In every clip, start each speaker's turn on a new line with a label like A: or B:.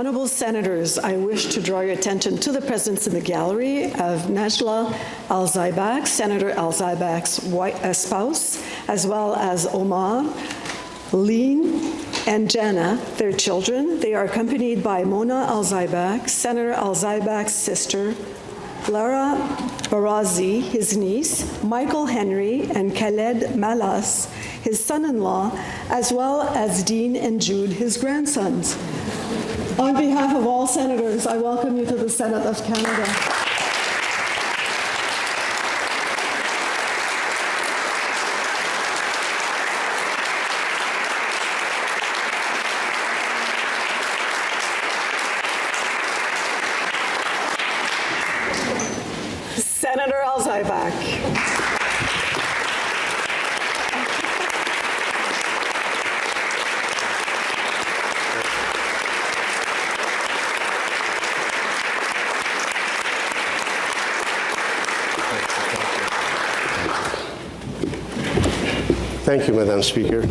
A: Honorable Senators, I wish to draw your attention to the presence in the gallery of Najla Al-Zaibak, Senator Al-Zaibak's spouse, as well as Omar, Leen, and Jana, their children. They are accompanied by Mona Al-Zaibak, Senator Al-Zaibak's sister, Lara Barazi, his niece, Michael Henry, and Khaled Malas, his son-in-law, as well as Dean and Jude, his grandsons. On behalf of all senators, I welcome you to the Senate of Canada. Senator Al-Zaibak.
B: Thank you, Madam Speaker.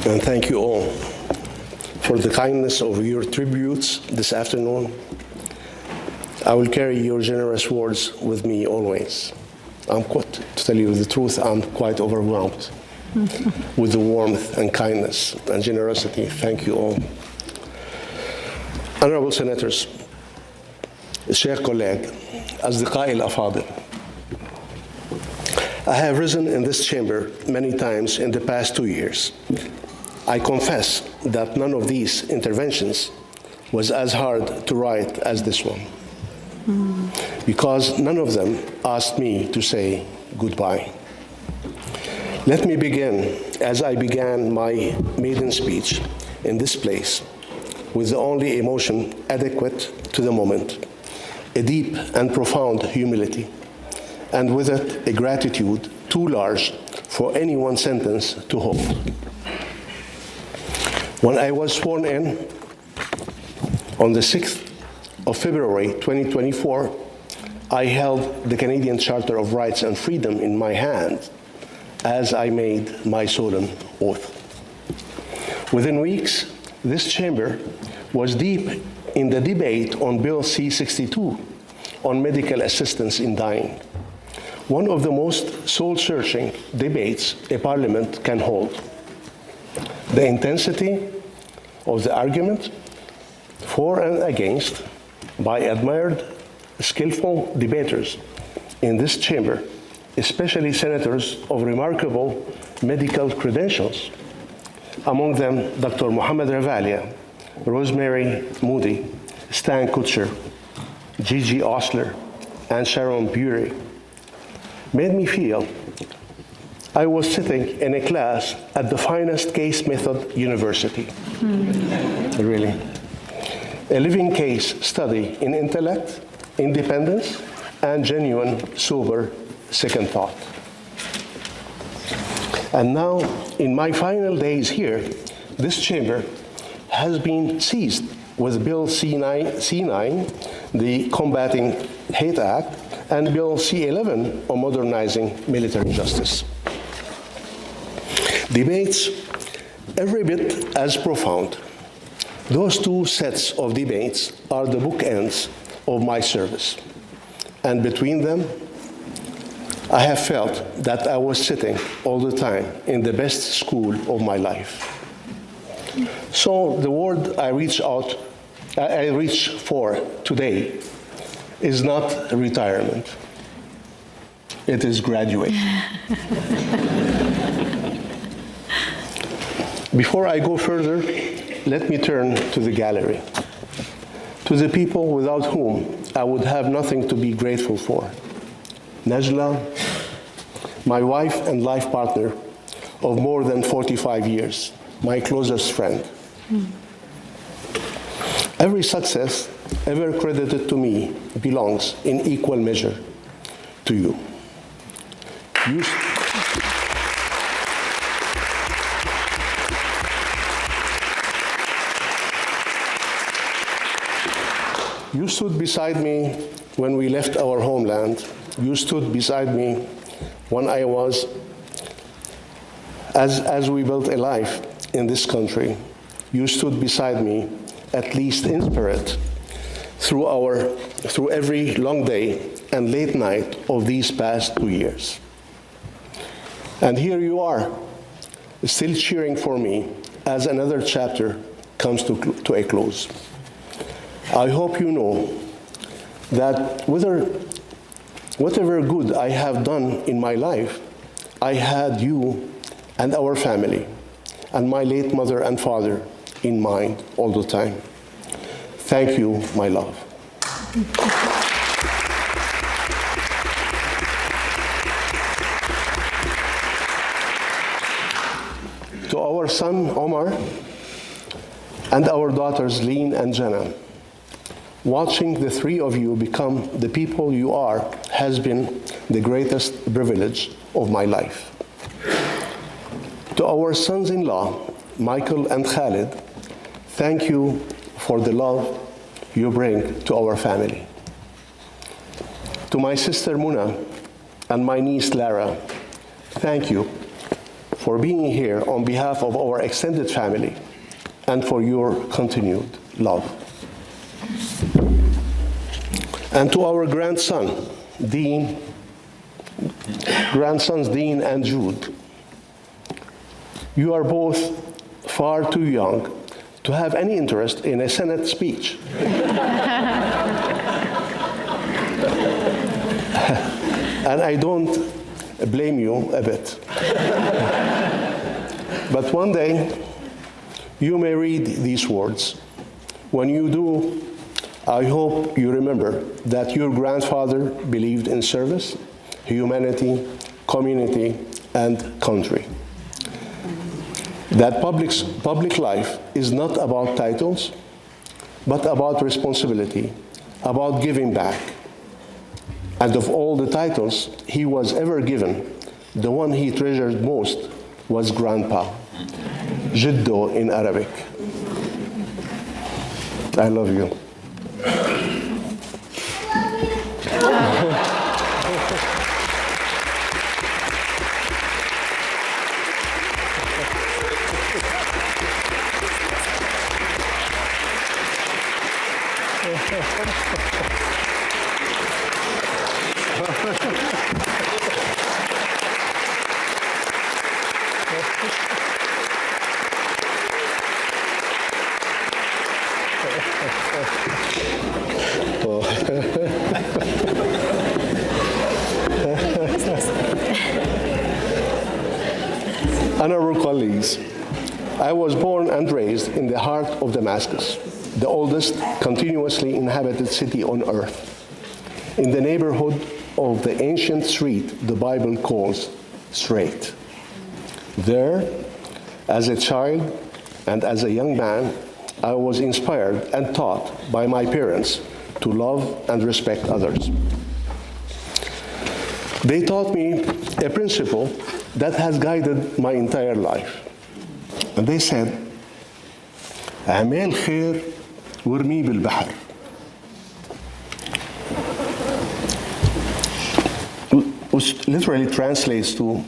B: And thank you all for the kindness of your tributes this afternoon. I will carry your generous words with me always. To tell you the truth, I'm quite overwhelmed with the warmth and kindness and generosity. Thank you all. Honorable Senators, Sheikh Colleague, أصدقائي الأفاضل, I have risen in this chamber many times in the past 2 years. I confess that none of these interventions was as hard to write as this one, because none of them asked me to say goodbye. Let me begin, as I began my maiden speech in this place, with the only emotion adequate to the moment, a deep and profound humility, and with it a gratitude too large for any one sentence to hold. When I was sworn in on the 6th of February 2024, I held the Canadian Charter of Rights and Freedom in my hand as I made my solemn oath. Within weeks, this chamber was deep in the debate on Bill C-62 on medical assistance in dying, one of the most soul-searching debates a parliament can hold. The intensity of the argument for and against by admired, skillful debaters in this chamber, especially senators of remarkable medical credentials, among them Dr. Mohammed Ravalia, Rosemary Moody, Stan Kutcher, Gigi Osler, and Sharon Bury, made me feel I was sitting in a class at the finest case method university. Really. A living case study in intellect, independence, and genuine, sober second thought. And now, in my final days here, this chamber has been seized with Bill C9, the Combating Hate Act, and Bill C11 on modernizing military justice. Debates every bit as profound. Those two sets of debates are the bookends of my service. And between them, I have felt that I was sitting all the time in the best school of my life. So the word I reach for today is not retirement. It is graduate. Before I go further, let me turn to the gallery, to the people without whom I would have nothing to be grateful for. Najla, my wife and life partner of more than 45 years, my closest friend. Every success ever credited to me belongs in equal measure to you. You stood beside me when we left our homeland. You stood beside me when I was, as we built a life in this country. you stood beside me, at least in spirit, through every long day and late night of these past 2 years. And here you are, still cheering for me as another chapter comes to a close. I hope you know that whatever good I have done in my life, I had you and our family and my late mother and father in mind all the time. Thank you, my love. To our son, Omar, and our daughters, Lynn and Jenna, watching the three of you become the people you are has been the greatest privilege of my life. To our sons-in-law, Michael and Khalid, thank you for the love you bring to our family. To my sister Muna and my niece Lara, thank you for being here on behalf of our extended family and for your continued love. And to our grandsons, Dean and Jude, you are both far too young to have any interest in a Senate speech. And I don't blame you a bit. But one day, you may read these words. When you do, I hope you remember that your grandfather believed in service, humanity, community, and country. That public life is not about titles, but about responsibility, about giving back. And of all the titles he was ever given, the one he treasured most was Grandpa, Jiddo in Arabic. I love you. Honorable colleagues, I was born and raised in the heart of Damascus, the oldest continuously inhabited city on earth, in the neighborhood of the ancient street the Bible calls Straight. There, as a child and as a young man, I was inspired and taught by my parents to love and respect others. They taught me a principle that has guided my entire life. And they said, "أعمال خير وارميه بالبحر." Which literally translates to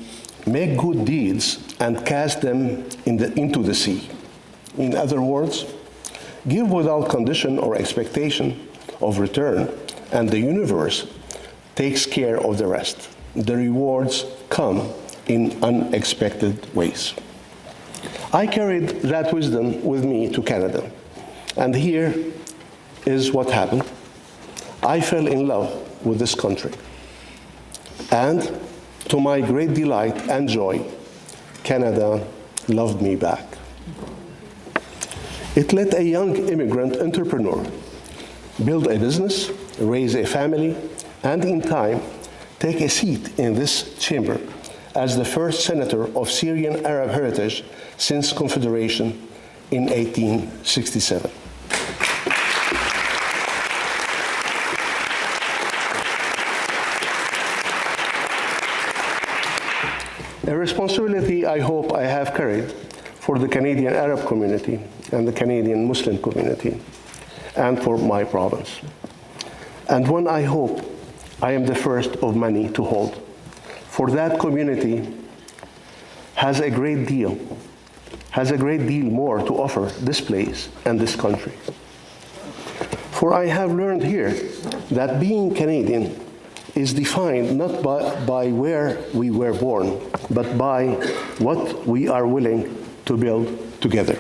B: make good deeds and cast them into the sea. In other words, give without condition or expectation of return, and the universe takes care of the rest. The rewards come in unexpected ways. I carried that wisdom with me to Canada, and here is what happened. I fell in love with this country, and to my great delight and joy, Canada loved me back. It let a young immigrant entrepreneur build a business, raise a family, and in time, take a seat in this chamber as the first senator of Syrian Arab heritage since Confederation in 1867. A responsibility I hope I have carried for the Canadian Arab community and the Canadian Muslim community and for my province. And one I hope I am the first of many to hold. For that community has a great deal has a great deal more to offer this place and this country. For I have learned here that being Canadian is defined not by where we were born, but by what we are willing to build together.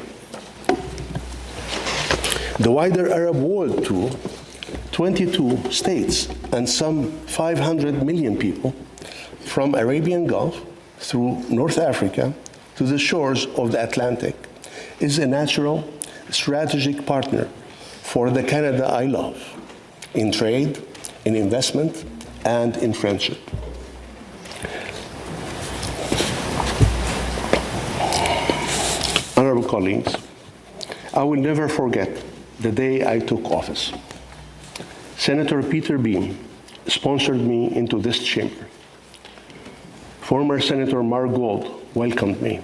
B: The wider Arab world, too, 22 states and some 500 million people, from Arabian Gulf through North Africa to the shores of the Atlantic, is a natural, strategic partner for the Canada I love, in trade, in investment, and in friendship. Honorable colleagues, I will never forget the day I took office. Senator Peter Beam sponsored me into this chamber. Former Senator Mark Gold welcomed me.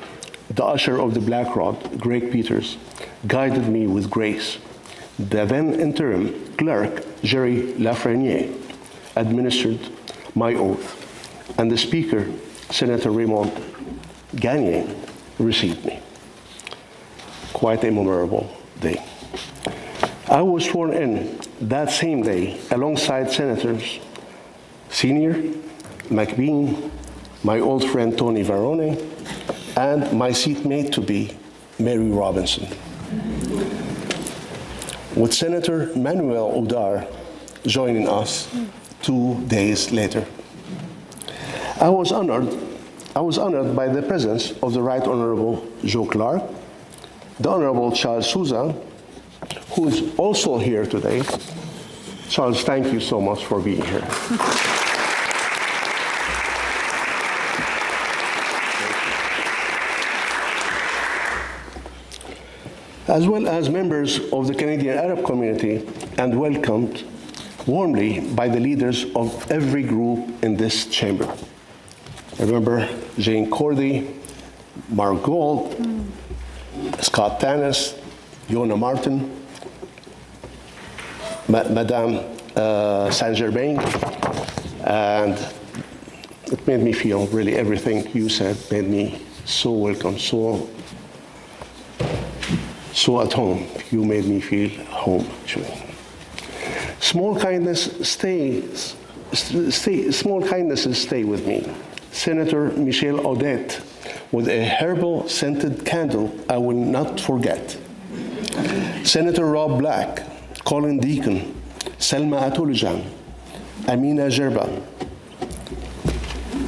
B: The usher of the Black Rod, Greg Peters, guided me with grace. The then interim clerk, Jerry Lafreniere, administered my oath, and the Speaker, Senator Raymond Gagné, received me. Quite a memorable day. I was sworn in that same day alongside Senators Senior, McBean, my old friend Tony Varone, and my seatmate-to-be, Mary Robinson. With Senator Manuel Udar joining us 2 days later. I was honored by the presence of the Right Honorable Joe Clark, the Honorable Charles Souza, who is also here today. Charles, thank you so much for being here. As well as members of the Canadian Arab community, and welcomed warmly by the leaders of every group in this chamber. I remember Jane Cordy, Mark Gold, Scott Tanis, Yona Martin, Madame Saint-Germain, and it made me feel, really everything you said made me so welcome, so at home. You made me feel home, actually. Small kindnesses stay with me. Senator Michelle Odette with a herbal scented candle I will not forget. Senator Rob Black, Colin Deacon, Selma Atulujan, Amina Gerba,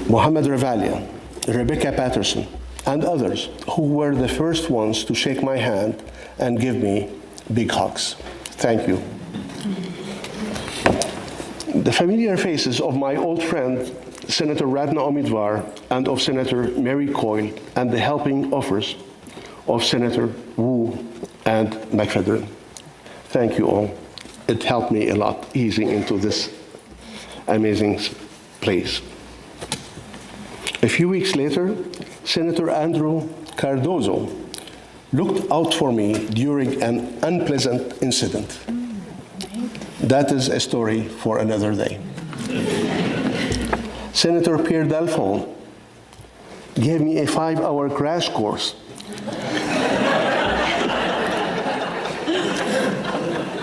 B: Mohammed Revalia, Rebecca Patterson, and others who were the first ones to shake my hand and give me big hugs. Thank you. The familiar faces of my old friend, Senator Radna Omidvar, and of Senator Mary Coyle, and the helping offers of Senator Wu and McFedrin. Thank you all. It helped me a lot easing into this amazing place. A few weeks later, Senator Andrew Cardozo looked out for me during an unpleasant incident. That is a story for another day. Senator Pierre Dalphon gave me a 5-hour crash course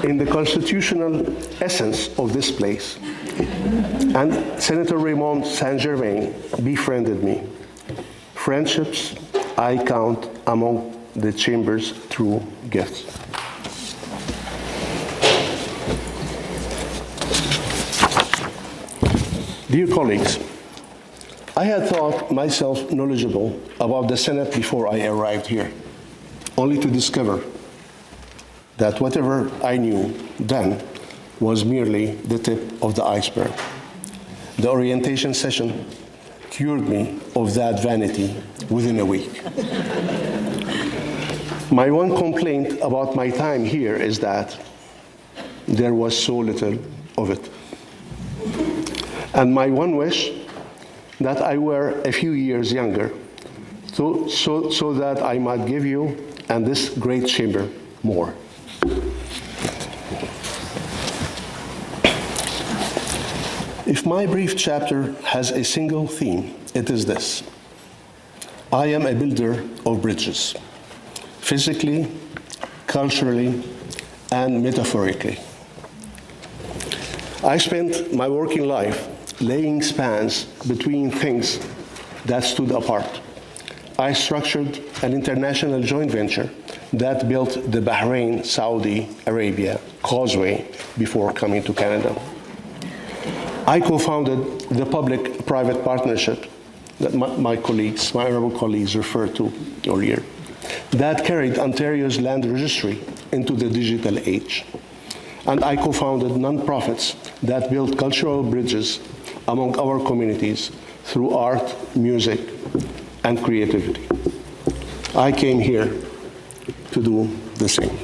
B: in the constitutional essence of this place. And Senator Raymond Saint-Germain befriended me. Friendships I count among the chamber's true gifts. Dear colleagues, I had thought myself knowledgeable about the Senate before I arrived here, only to discover that whatever I knew then was merely the tip of the iceberg. The orientation session cured me of that vanity within a week. My one complaint about my time here is that there was so little of it. And my one wish, that I were a few years younger, so that I might give you and this great chamber more. If my brief chapter has a single theme, it is this: I am a builder of bridges. physically, culturally, and metaphorically. I spent my working life laying spans between things that stood apart. I structured an international joint venture that built the Bahrain-Saudi Arabia causeway before coming to Canada. I co-founded the public-private partnership that my honorable colleagues referred to earlier, that carried Ontario's land registry into the digital age. And I co-founded nonprofits that built cultural bridges among our communities through art, music, and creativity. I came here to do the same.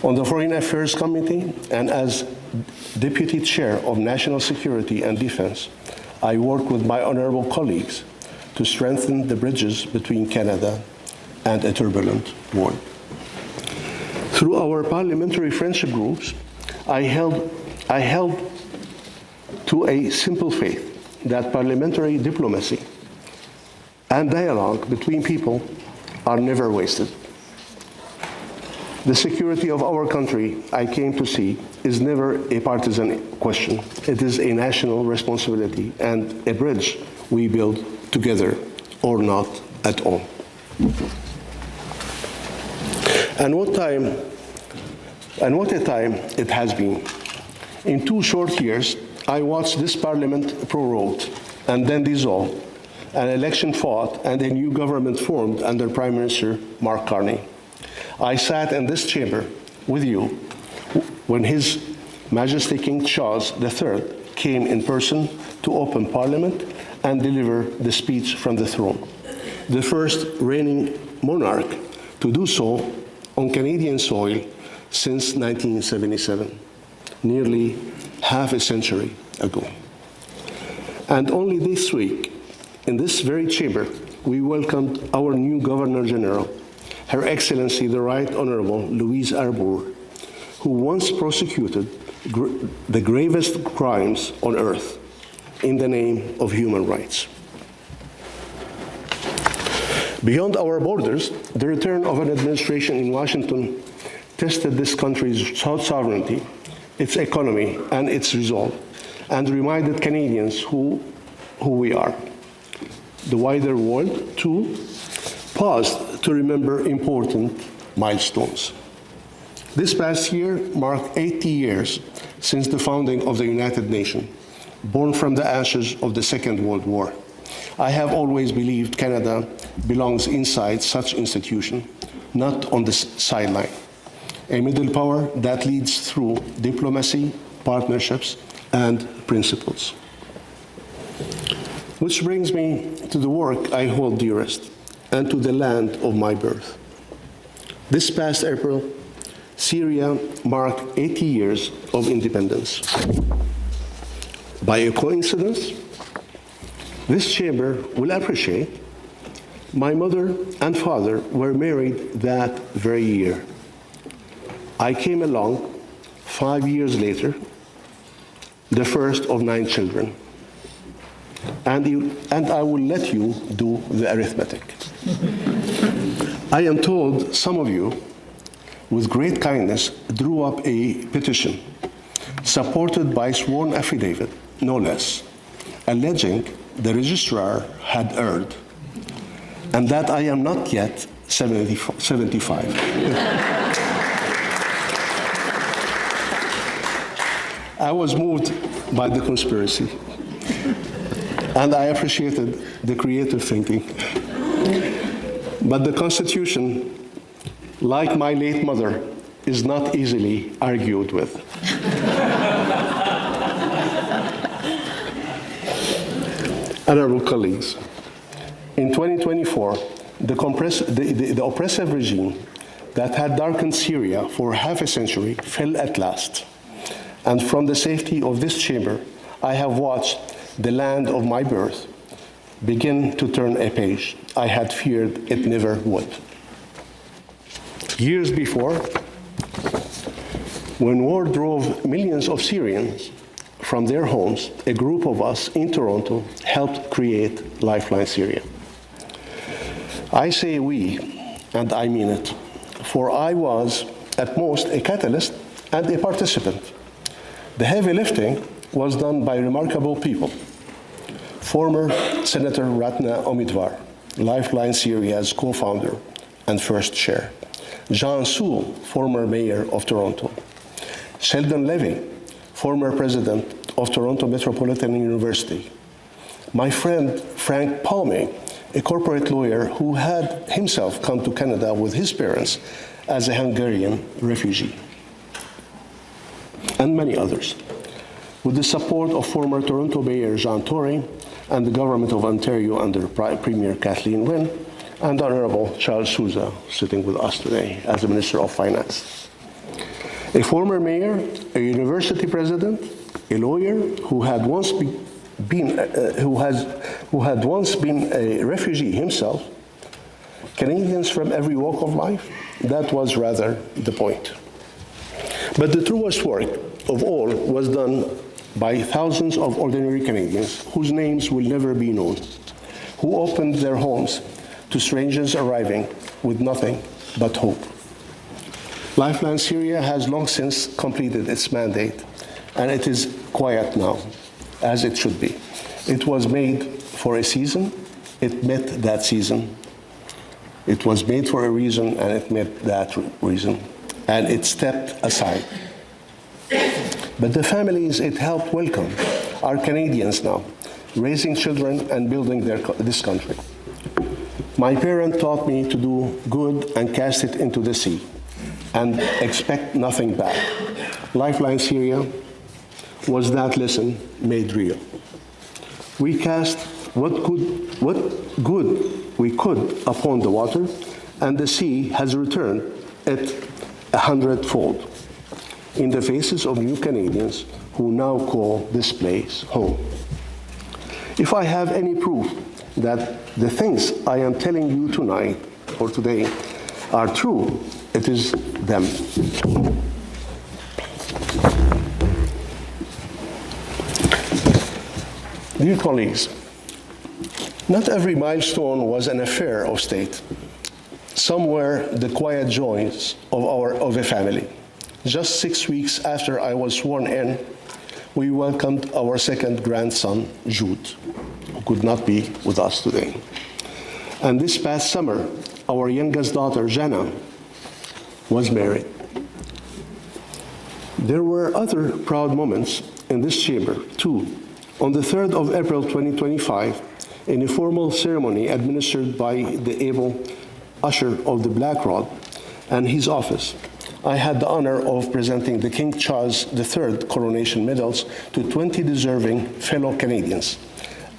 B: On the Foreign Affairs Committee and as Deputy Chair of National Security and Defense, I work with my honorable colleagues to strengthen the bridges between Canada and a turbulent world. Through our parliamentary friendship groups, I held to a simple faith that parliamentary diplomacy and dialogue between people are never wasted. The security of our country, I came to see, is never a partisan question. It is a national responsibility and a bridge we build together or not at all. And what a time it has been. In 2 short years, I watched this parliament prorogued and then dissolved, an election fought, and a new government formed under Prime Minister Mark Carney. I sat in this chamber with you when His Majesty King Charles III came in person to open Parliament and deliver the speech from the throne, the first reigning monarch to do so on Canadian soil since 1977, nearly half a century ago. And only this week, in this very chamber, we welcomed our new Governor General, Her Excellency the Right Honorable Louise Arbour, who once prosecuted the gravest crimes on earth in the name of human rights. Beyond our borders, the return of an administration in Washington tested this country's sovereignty, its economy, and its resolve, and reminded Canadians who we are. The wider world, too, paused to remember important milestones. This past year marked 80 years since the founding of the United Nations, born from the ashes of the Second World War. I have always believed Canada belongs inside such institution, not on the sideline. A middle power that leads through diplomacy, partnerships, and principles. Which brings me to the work I hold dearest and to the land of my birth. This past April, Syria marked 80 years of independence. By a coincidence, this chamber will appreciate my mother and father were married that very year. I came along 5 years later, the first of 9 children. And I will let you do the arithmetic. I am told some of you, with great kindness, drew up a petition, supported by sworn affidavit, no less, alleging the registrar had erred, and that I am not yet 75. I was moved by the conspiracy, and I appreciated the creative thinking. But the Constitution, like my late mother, is not easily argued with. Honorable colleagues, in 2024, the oppressive regime that had darkened Syria for half a century fell at last. And from the safety of this chamber, I have watched the land of my birth begin to turn a page I had feared it never would. Years before, when war drove millions of Syrians from their homes, a group of us in Toronto helped create Lifeline Syria. I say we, and I mean it, for I was at most a catalyst and a participant. The heavy lifting was done by remarkable people. Former Senator Ratna Omidvar, Lifeline Syria's co-founder and first chair. John Sewell, former mayor of Toronto. Sheldon Levy, former president of Toronto Metropolitan University. My friend Frank Palme, a corporate lawyer who had himself come to Canada with his parents as a Hungarian refugee. And many others. With the support of former Toronto Mayor Jean Tory and the Government of Ontario under Premier Kathleen Wynne, and Honorable Charles Sousa, sitting with us today as the Minister of Finance. A former mayor, a university president, a lawyer who had once been a refugee himself, Canadians from every walk of life, that was rather the point. But the truest work of all was done by thousands of ordinary Canadians whose names will never be known, who opened their homes to strangers arriving with nothing but hope. Lifeline Syria has long since completed its mandate, and it is quiet now, as it should be. It was made for a season, it met that season. It was made for a reason, and it met that reason, and it stepped aside. But the families it helped welcome are Canadians now, raising children and building this country. My parent taught me to do good and cast it into the sea, and expect nothing back. Lifeline Syria was that lesson made real. We cast what good we could upon the water, and the sea has returned it 100-fold in the faces of new Canadians who now call this place home. If I have any proof that the things I am telling you tonight or today are true, it is them. Dear colleagues, not every milestone was an affair of state. Some were the quiet joys of a family. Just 6 weeks after I was sworn in, we welcomed our second grandson, Jude, who could not be with us today. And this past summer, our youngest daughter, Jana, was married. There were other proud moments in this chamber, too. On the 3rd of April 2025, in a formal ceremony administered by the able usher of the Black Rod and his office, I had the honor of presenting the King Charles III coronation medals to 20 deserving fellow Canadians,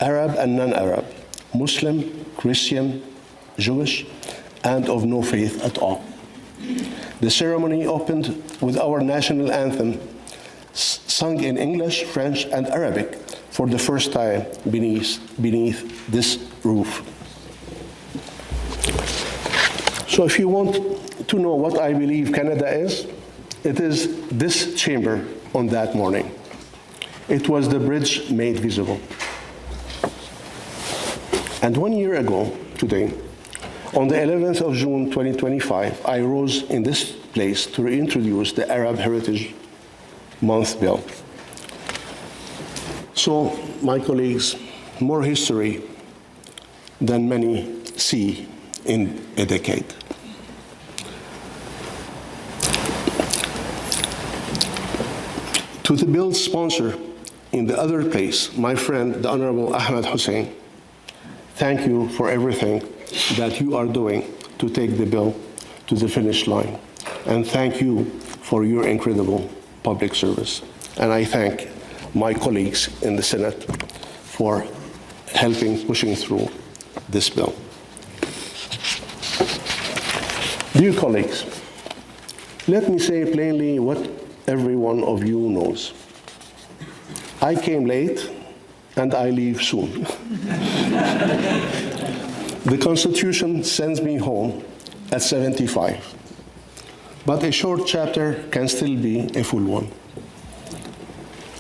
B: Arab and non-Arab, Muslim, Christian, Jewish, and of no faith at all. The ceremony opened with our national anthem, sung in English, French, and Arabic for the first time beneath this roof. So if you want to know what I believe Canada is, it is this chamber on that morning. It was the bridge made visible. And 1 year ago, today, on the 11th of June 2025, I rose in this place to reintroduce the Arab Heritage Month Bill. So, my colleagues, more history than many see in a decade. To the bill's sponsor in the other place, my friend, the Honorable Ahmed Hussein, thank you for everything that you are doing to take the bill to the finish line. And thank you for your incredible public service. And I thank my colleagues in the Senate for helping pushing through this bill. Dear colleagues, let me say plainly what every one of you knows. I came late and I leave soon. The Constitution sends me home at 75, but a short chapter can still be a full one.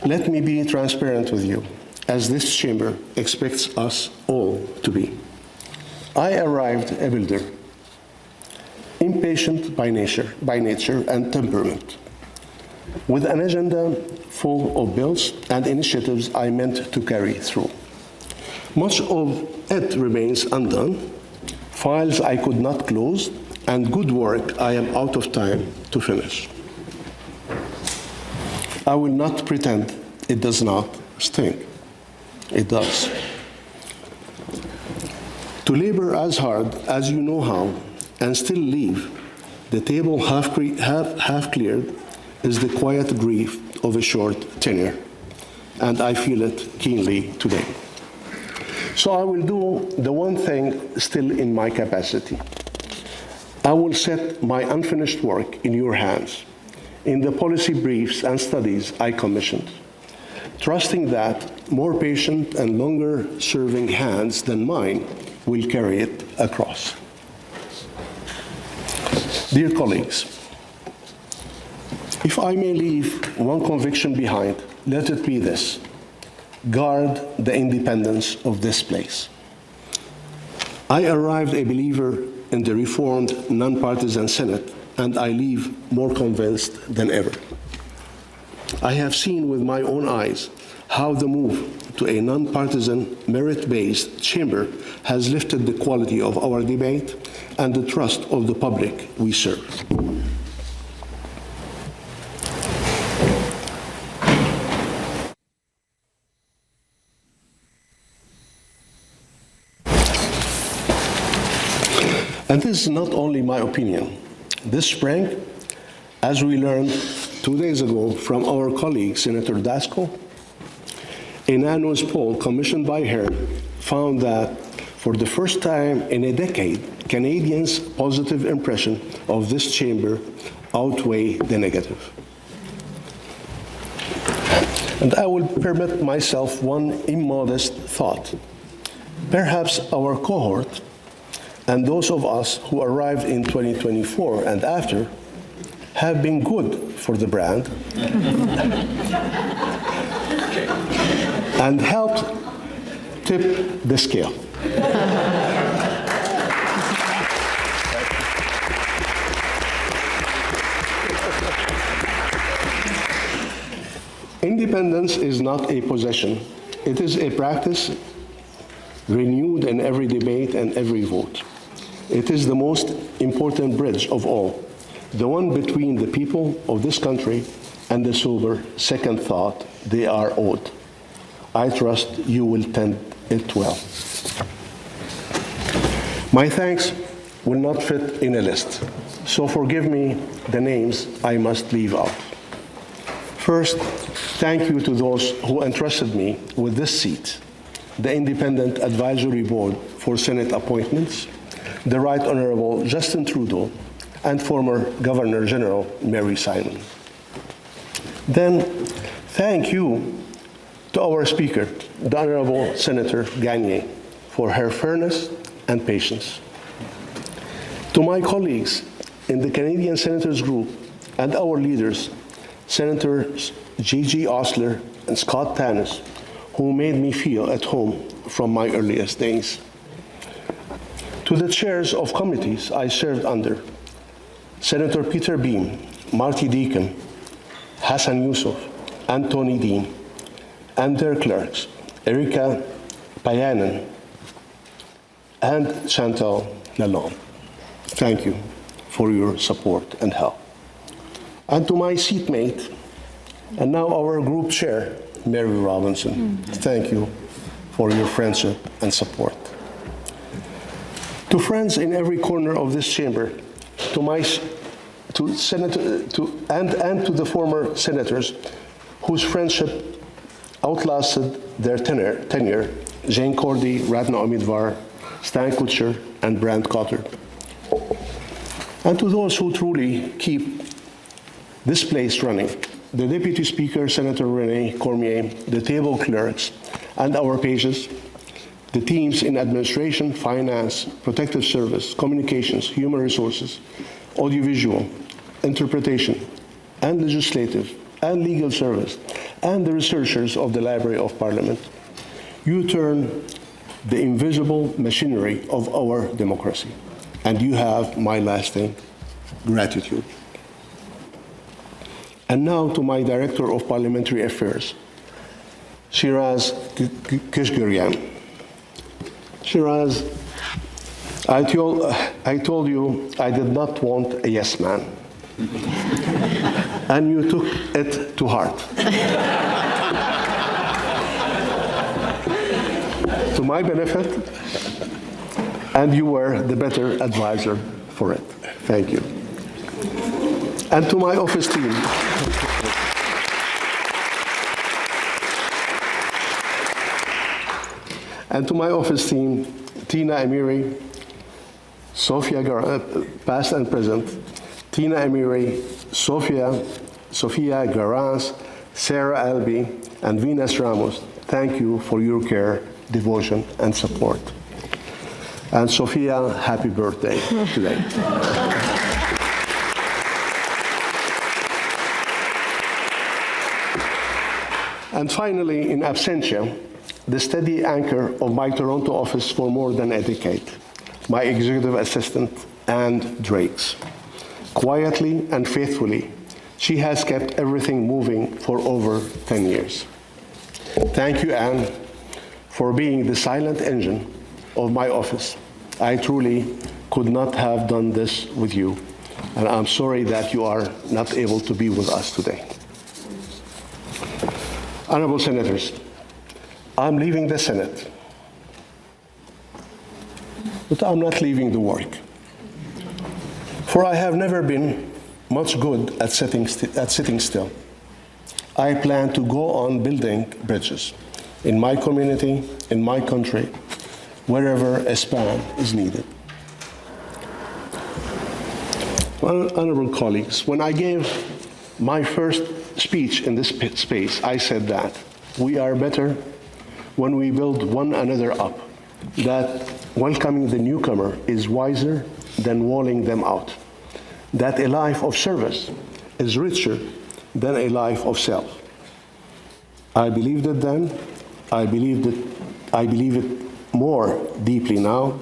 B: Let me be transparent with you, as this chamber expects us all to be. I arrived a builder. impatient by nature and temperament, with an agenda full of bills and initiatives I meant to carry through. Much of it remains undone, files I could not close, and good work I am out of time to finish. I will not pretend it does not sting. It does. To labor as hard as you know how and still leave the table half cleared is the quiet grief of a short tenure, and I feel it keenly today. So I will do the one thing still in my capacity. I will set my unfinished work in your hands, in the policy briefs and studies I commissioned, trusting that more patient and longer-serving hands than mine will carry it across. Dear colleagues, if I may leave one conviction behind, let it be this: guard the independence of this place. I arrived a believer in the reformed nonpartisan Senate, and I leave more convinced than ever. I have seen with my own eyes how the move to a nonpartisan, merit-based chamber has lifted the quality of our debate and the trust of the public we serve. And this is not only my opinion. This spring, as we learned 2 days ago from our colleague, Senator Dasko, a NANO's poll commissioned by her found that for the first time in a decade, Canadians' positive impression of this chamber outweigh the negative. And I will permit myself one immodest thought. Perhaps our cohort and those of us who arrived in 2024 and after have been good for the brand and helped tip the scale. Independence is not a possession. It is a practice renewed in every debate and every vote. It is the most important bridge of all, the one between the people of this country and the sober second thought they are owed. I trust you will tend it well. My thanks will not fit in a list, so forgive me the names I must leave out. First, thank you to those who entrusted me with this seat: the Independent Advisory Board for Senate Appointments, the Right Honorable Justin Trudeau, and former Governor General Mary Simon. Then, thank you to our Speaker, the Honorable Senator Gagné, for her fairness and patience. To my colleagues in the Canadian Senators Group and our leaders, Senators Gigi Osler and Scott Tanis, who made me feel at home from my earliest days. To the chairs of committees I served under, Senator Peter Beam, Marty Deacon, Hassan Yusuf, and Tony Dean, and their clerks, Erika Payanen and Chantal Lalonde. Thank you for your support and help. And to my seatmate, and now our group chair, Mary Robinson, thank you for your friendship and support. To friends in every corner of this chamber, to the former senators whose friendship outlasted their tenure, Jane Cordy, Radna Omidvar, Stan Kutcher, and Brant Cotter. And to those who truly keep this place running, the Deputy Speaker, Senator René Cormier, the table clerks, and our pages, the teams in administration, finance, protective service, communications, human resources, audiovisual, interpretation, and legislative, and legal service, and the researchers of the Library of Parliament. You turn the invisible machinery of our democracy. and you have my lasting gratitude. And now to my Director of Parliamentary Affairs, Shiraz Kishgarian. Shiraz, I told you I did not want a yes man, and you took it to heart. To my benefit, and you were the better advisor for it. Thank you. And to my office team, Tina Amiri, past and present, Tina Amiri, Sophia Garance, Sarah Albi, and Venus Ramos, thank you for your care, devotion, and support. And Sophia, happy birthday today. And finally, in absentia, the steady anchor of my Toronto office for more than a decade, my executive assistant, Anne Drakes. Quietly and faithfully, she has kept everything moving for over 10 years. Thank you, Anne, for being the silent engine of my office. I truly could not have done this with you, and I'm sorry that you are not able to be with us today. Honorable Senators, I'm leaving the Senate, but I'm not leaving the work. For I have never been much good at sitting still. I plan to go on building bridges in my community, in my country, wherever a span is needed. Honorable colleagues, when I gave my first speech in this space, I said that we are better when we build one another up, that welcoming the newcomer is wiser than walling them out, that a life of service is richer than a life of self. I believed it then, I believe it more deeply now,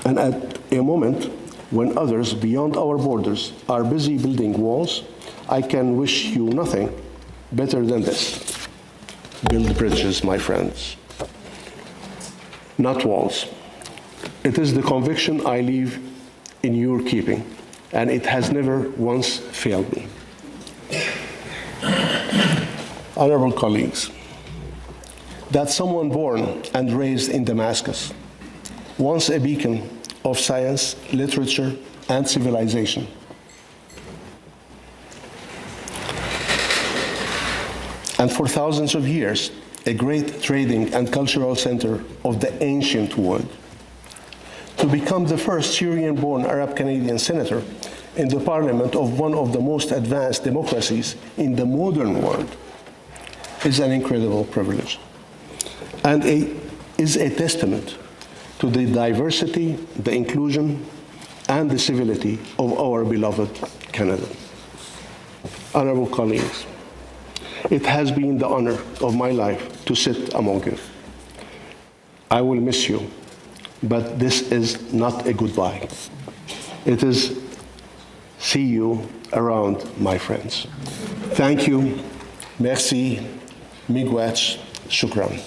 B: and at a moment when others beyond our borders are busy building walls, I can wish you nothing better than this. Build bridges, my friends, not walls. It is the conviction I leave in your keeping, and it has never once failed me. Honorable colleagues, that someone born and raised in Damascus, once a beacon of science, literature, and civilization, and for thousands of years, a great trading and cultural center of the ancient world, to become the first Syrian-born Arab-Canadian senator in the parliament of one of the most advanced democracies in the modern world is an incredible privilege, and is a testament to the diversity, the inclusion, and the civility of our beloved Canada. Honorable colleagues, it has been the honor of my life to sit among you. I will miss you, but this is not a goodbye. It is see you around, my friends. Thank you. Merci. Miigwech. Shukran.